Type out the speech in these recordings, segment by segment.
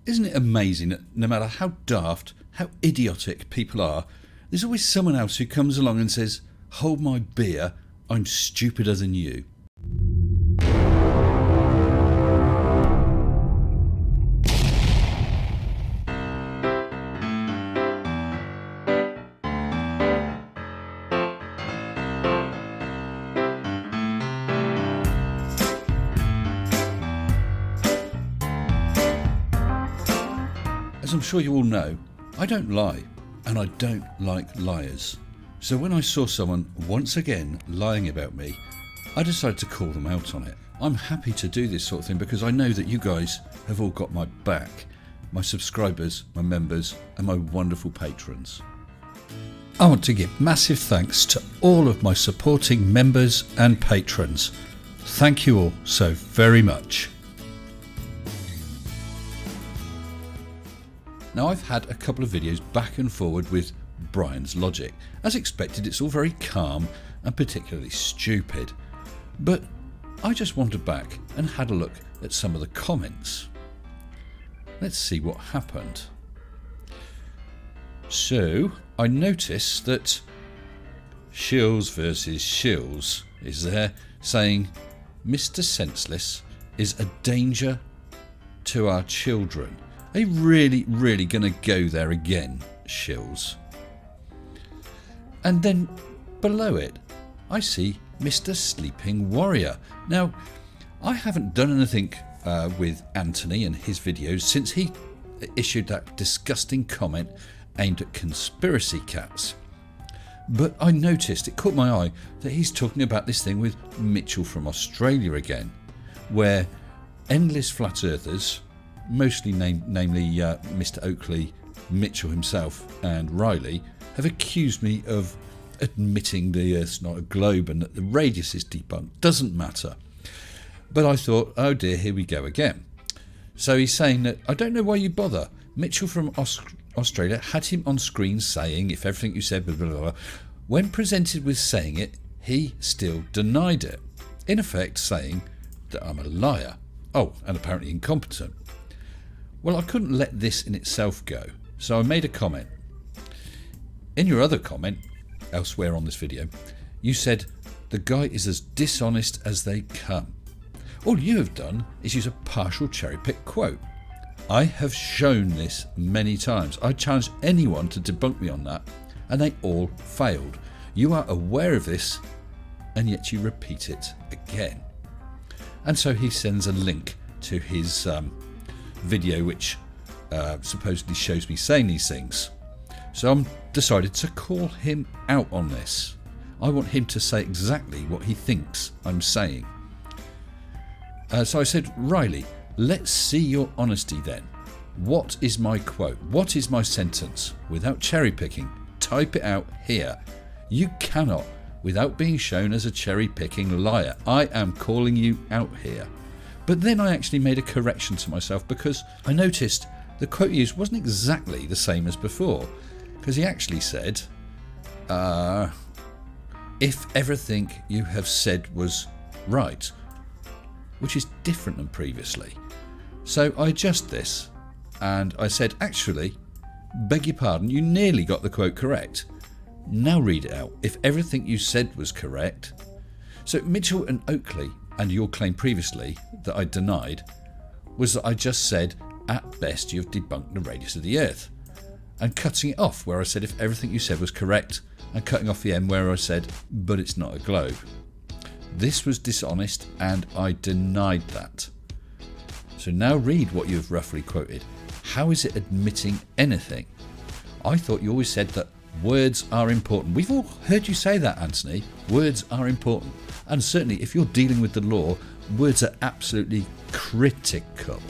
Isn't it amazing that no matter how daft, how idiotic people are, there's always someone else who comes along and says, "Hold my beer, I'm stupider than you." As I'm sure you all know, I don't lie, and I don't like liars. So when I saw someone once again lying about me, I decided to call them out on it. I'm happy to do this sort of thing because I know that you guys have all got my back, my subscribers, my members, and my wonderful patrons. I want to give massive thanks to all of my supporting members and patrons. Thank you all so very much. Now, I've had a couple of videos back and forward with Brian's logic. As expected, it's all very calm and particularly stupid. But I just wandered back and had a look at some of the comments. Let's see what happened. So, I noticed that Shills versus Shills is there saying, "Mr. Senseless is a danger to our children." Are you really going to go there again, Shills? And then below it, I see Mr. Sleeping Warrior. Now, I haven't done anything with Anthony and his videos since he issued that disgusting comment aimed at conspiracy cats. But I noticed, it caught my eye, that he's talking about this thing with Mitchell from Australia again, where endless flat earthers, mostly namely Mr. Oakley, Mitchell himself and Riley, have accused me of admitting the Earth's not a globe and that the radius is debunked. Doesn't matter. But I thought, oh dear, here we go again. So he's saying that, "I don't know why you bother. Mitchell from Australia had him on screen saying, if everything you said, blah, blah, blah, blah. When presented with saying it, he still denied it. In effect saying that I'm a liar. Oh, and apparently incompetent." Well, I couldn't let this in itself go, so I made a comment. In your other comment, elsewhere on this video, you said, "The guy is as dishonest as they come." All you have done is use a partial cherry-pick quote. I have shown this many times. I challenge anyone to debunk me on that, and they all failed. You are aware of this, and yet you repeat it again. And so he sends a link to his video which supposedly shows me saying these things. So I'm decided to call him out on this. I want him to say exactly what he thinks I'm saying. So I said, "Riley, let's see your honesty then. What is my quote? What is my sentence? Without cherry picking, type it out here. You cannot, without being shown as a cherry picking liar. I am calling you out here." But then I actually made a correction to myself because I noticed the quote used wasn't exactly the same as before, because he actually said, "If everything you have said was right," which is different than previously. So I adjust this and I said, "Actually, beg your pardon, you nearly got the quote correct. Now read it out. If everything you said was correct." So Mitchell and Oakley, and your claim previously that I denied, was that I just said, "At best you have debunked the radius of the Earth," and cutting it off where I said if everything you said was correct, and cutting off the end where I said, "But it's not a globe." This was dishonest and I denied that. So now read what you have roughly quoted. How is it admitting anything? I thought you always said that words are important. We've all heard you say that, Anthony. Words are important. And certainly if you're dealing with the law, words are absolutely critical.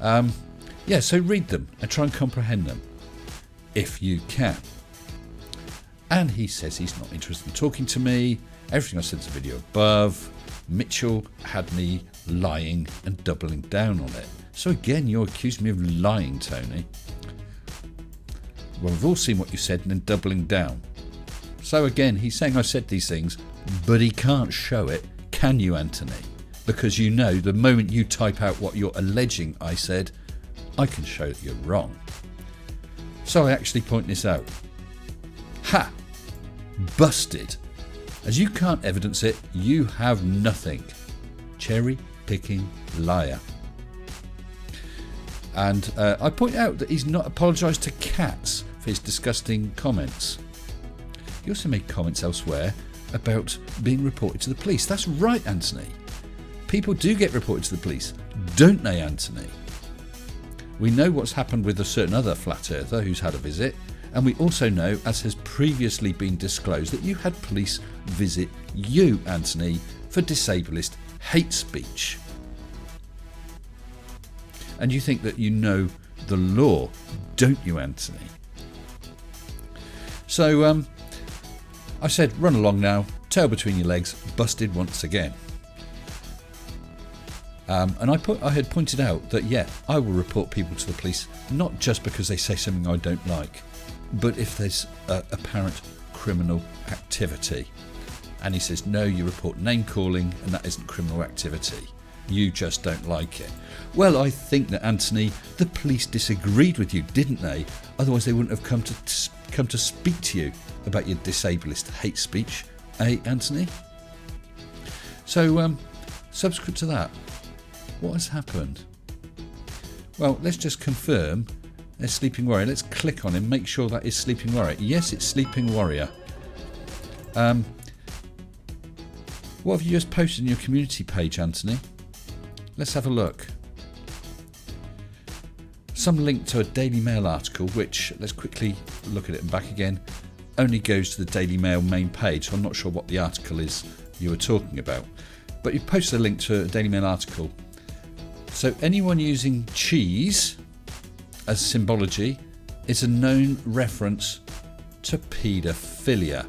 So read them and try and comprehend them, if you can. And he says he's not interested in talking to me. Everything I said in the video above. Mitchell had me lying and doubling down on it. So again, you're accusing me of lying, Tony. Well, we've all seen what you said and then doubling down. So again, he's saying I said these things, but he can't show it, can you, Anthony? Because you know the moment you type out what you're alleging I said, I can show that you're wrong. So I actually point this out. Ha! Busted. As you can't evidence it, you have nothing. Cherry picking liar. And I point out that he's not apologised to cats for his disgusting comments. He also made comments elsewhere about being reported to the police. That's right, Anthony. People do get reported to the police, don't they, Anthony? We know what's happened with a certain other flat earther who's had a visit, and we also know, as has previously been disclosed, that you had police visit you, Anthony, for disableist hate speech. And you think that you know the law, don't you, Anthony? So I said, run along now, tail between your legs, busted once again. And I had pointed out that, yeah, I will report people to the police, not just because they say something I don't like, but if there's apparent criminal activity. And he says, no, you report name calling and that isn't criminal activity. You just don't like it. Well, I think that, Anthony, the police disagreed with you, didn't they? Otherwise they wouldn't have come to speak to you about your disableist hate speech, eh, Anthony? So, subsequent to that, what has happened? Well, let's just confirm there's Sleeping Warrior. Let's click on him, make sure that is Sleeping Warrior. Yes, it's Sleeping Warrior. What have you just posted on your community page, Anthony? Let's have a look. Some link to a Daily Mail article, which, let's quickly look at it and back again, only goes to the Daily Mail main page, so I'm not sure what the article is you were talking about. But you posted a link to a Daily Mail article. So anyone using cheese as symbology is a known reference to paedophilia.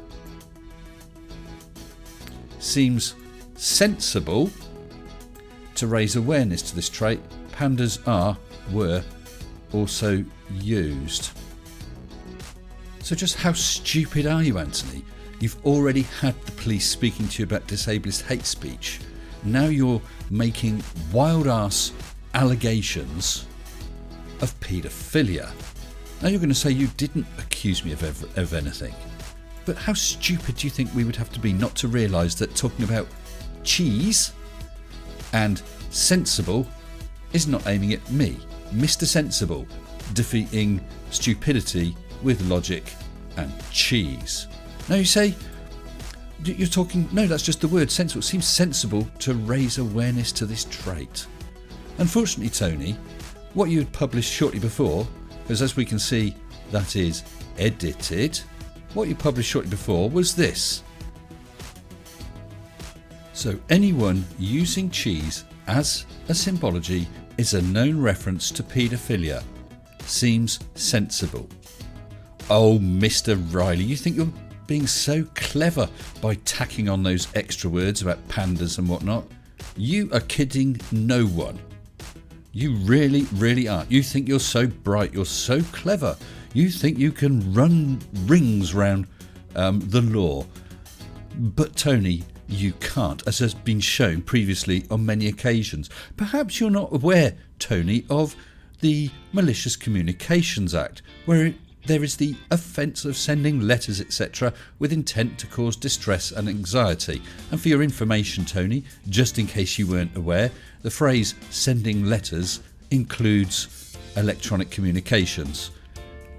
Seems sensible to raise awareness to this trait. Pandas were also used. So just how stupid are you, Anthony? You've already had the police speaking to you about disableist hate speech. Now you're making wild ass allegations of paedophilia. Now you're going to say you didn't accuse me of anything. But how stupid do you think we would have to be not to realise that talking about cheese and sensible is not aiming at me, Mr. Sensible, defeating stupidity with logic and cheese. Now you say, you're talking, no, that's just the word sensible. It seems sensible to raise awareness to this trait. Unfortunately, Tony, what you had published shortly before, because as we can see, that is edited, what you published shortly before was this. So anyone using cheese as a symbology is a known reference to paedophilia. Seems sensible. Oh, Mr. Riley, you think you're being so clever by tacking on those extra words about pandas and whatnot? You are kidding no one. You really, really aren't. You think you're so bright, you're so clever. You think you can run rings round the law. But Tony, you can't, as has been shown previously on many occasions. Perhaps you're not aware, Tony, of the Malicious Communications Act, where there is the offence of sending letters, etc., with intent to cause distress and anxiety. And for your information, Tony, just in case you weren't aware, the phrase sending letters includes electronic communications.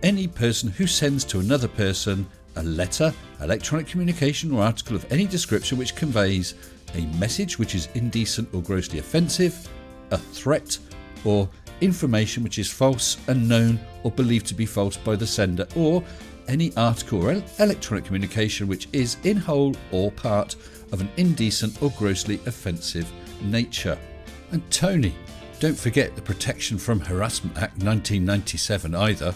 Any person who sends to another person a letter, electronic communication or article of any description which conveys a message which is indecent or grossly offensive, a threat, or information which is false and known or believed to be false by the sender, or any article or electronic communication which is in whole or part of an indecent or grossly offensive nature. And Tony, don't forget the Protection from Harassment Act 1997 either.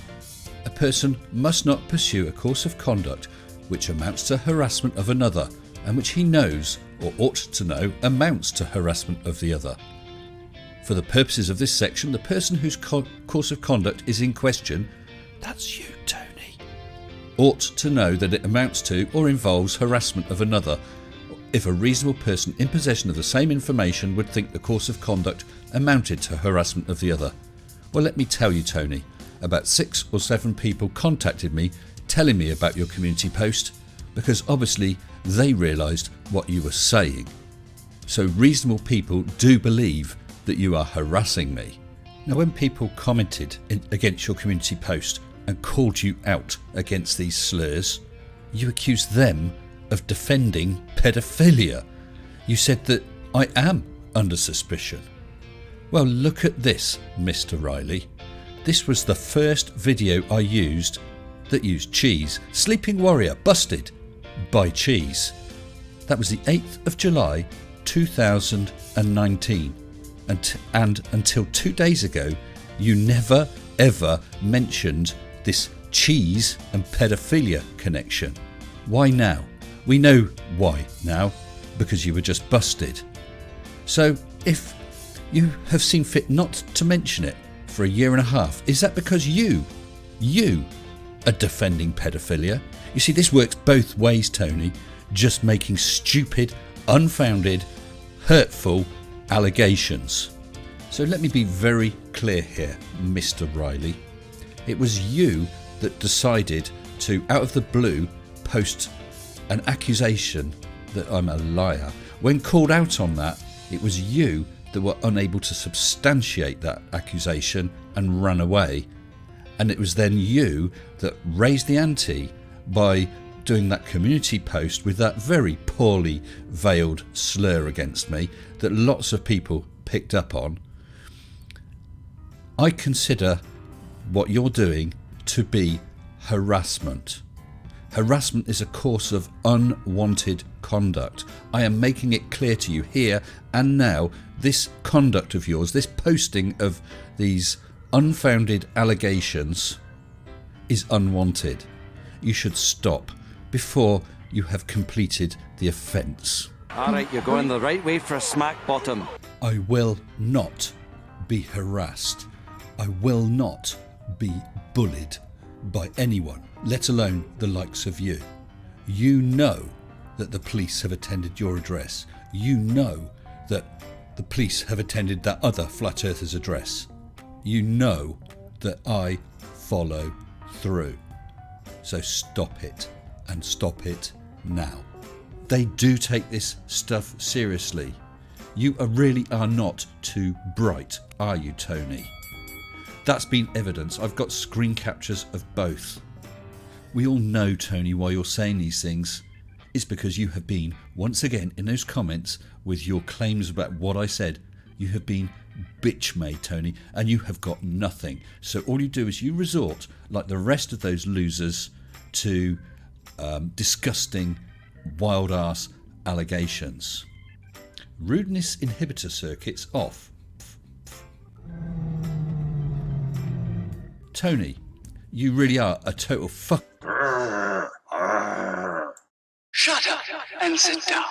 A person must not pursue a course of conduct which amounts to harassment of another and which he knows or ought to know amounts to harassment of the other. For the purposes of this section, the person whose course of conduct is in question, that's you, Tony, ought to know that it amounts to or involves harassment of another if a reasonable person in possession of the same information would think the course of conduct amounted to harassment of the other. Well, let me tell you, Tony, about 6 or 7 people contacted me telling me about your community post because obviously they realised what you were saying. So reasonable people do believe that you are harassing me. Now, when people commented against your community post and called you out against these slurs, you accused them of defending paedophilia. You said that I am under suspicion. Well, look at this, Mr. Riley. This was the first video I used that used cheese. Sleeping Warrior busted by cheese. That was the 8th of July 2019. And until 2 days ago, you never ever mentioned this cheese and paedophilia connection. Why now? We know why now, because you were just busted. So if you have seen fit not to mention it for a year and a half, is that because you are defending paedophilia? You see, this works both ways, Tony, just making stupid, unfounded, hurtful allegations. So let me be very clear here, Mr. Riley. It was you that decided to, out of the blue, post an accusation that I'm a liar. When called out on that, it was you that were unable to substantiate that accusation and ran away. And it was then you that raised the ante by doing that community post with that very poorly veiled slur against me that lots of people picked up on. I consider what you're doing to be harassment. Harassment is a course of unwanted conduct. I am making it clear to you here and now, this conduct of yours, this posting of these unfounded allegations is unwanted. You should stop before you have completed the offence. Alright, you're going the right way for a smack bottom. I will not be harassed. I will not be bullied by anyone, let alone the likes of you. You know that the police have attended your address. You know that the police have attended that other flat earther's address. You know that I follow through. So stop it, and stop it now. They do take this stuff seriously. You really are not too bright, are you, Tony? That's been evidence. I've got screen captures of both. We all know, Tony, why you're saying these things. It's because you have been, once again, in those comments with your claims about what I said, you have been bitch-made, Tony, and you have got nothing. So all you do is you resort, like the rest of those losers, to disgusting, wild-ass allegations. Rudeness inhibitor circuits off. Tony, you really are a total fuck. Shut up and sit down.